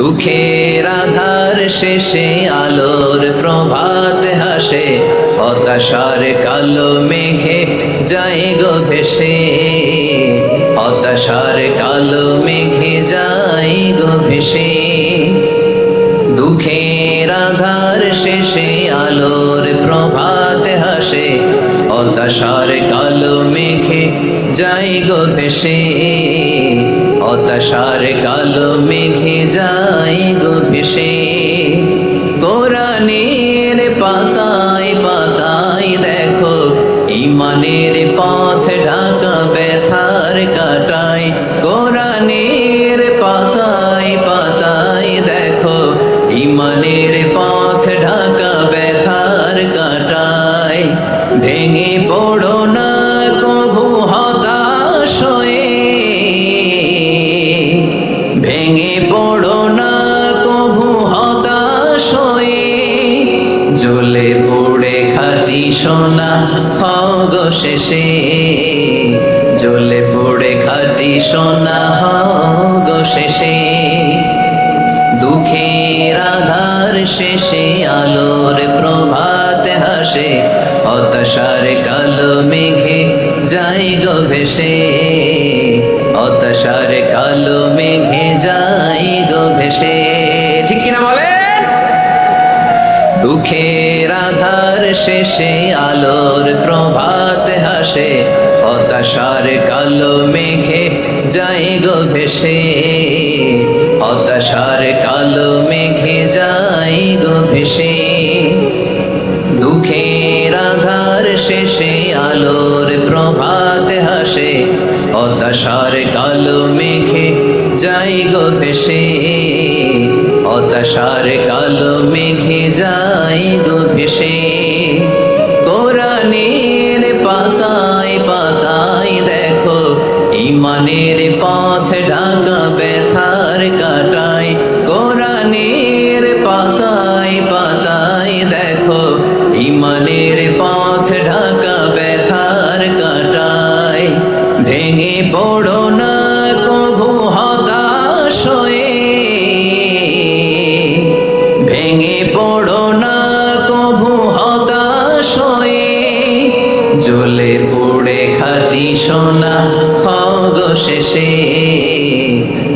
দুঃখের আধার শেষে আলোর প্রভাত হাসে, হতাশার কালো মেঘে যায় গো ভেসে, হতাশার কালো মেঘে যায় গো ভেসে। দুঃখের আধার শেষে আলোর প্রভাত হাসে, হতাশার কালো মেঘে যায় গো ভেসে, হতাশার কালো মেঘে যায় গো ভেসে। কোরআনের পাতায় পাতায় দেখো ঈমানের পথ ঢাকা ব্যথার কাটায়, কোরআনের পাতায় পাতায় দেখো ঈমানের পথ ঢাকা ব্যথার কাটায়। ভেঙে পড়ো না কভু হতাশ হয়ে, ভেঙে পড়ো না কভু হতাশ হয়ে, জ্বলে পড়ে খাঁটি সোনা হও গো শেষে, জ্বলে পড়ে খাঁটি সোনা হও গো শেষে। দুঃখের আধার শেষে আলোর প্রভাত হাসে, হতাশার কালো মেঘে যায় গো ভেসে, হতাশার কালো মেঘে যায় গো ভেসে। ঠিক কিনা বলেন? দুঃখের আধার শেষে আলোর প্রভাত হাসে, হতাশার কালো মেঘে যায় গো ভেসে, হতাশার কালো মেঘে যায় গো ভেসে। দুঃখের আধার শেষে আলোর প্রভাত হাসে, হতাশার কালো মেঘে যায় গো ভেসে, হতাশার কালো মেঘে যায় গো ভেসে। কোরআনের পাতায় পাতায় দেখো ঈমানের পথ ঢাকা ব্যথার কাটায়, কোরআনের পাতায় পাতায় দেখো ঈমানের পথ ঢাকা ব্যথার কাটায়। ভেঙে পড়ো না কভু হতাশ হয়ে, ভেঙে পড়ো না কভু হতাশ হয়ে, জ্বলে পড়ে খাঁটি সোনা হও গো শেষে,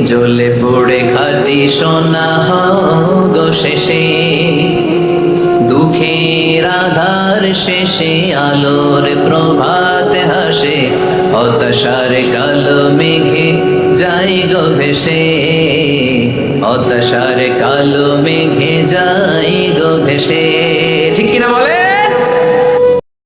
জ্বলে পড়ে খাঁটি সোনা হও গো শেষে। দুঃখের আধার শেষে আলোর প্রভাত হাসে, হতাশার কালো মেঘে যায় গো ভেসে, হতাশার কালো মেঘে যায় গো ভেসে।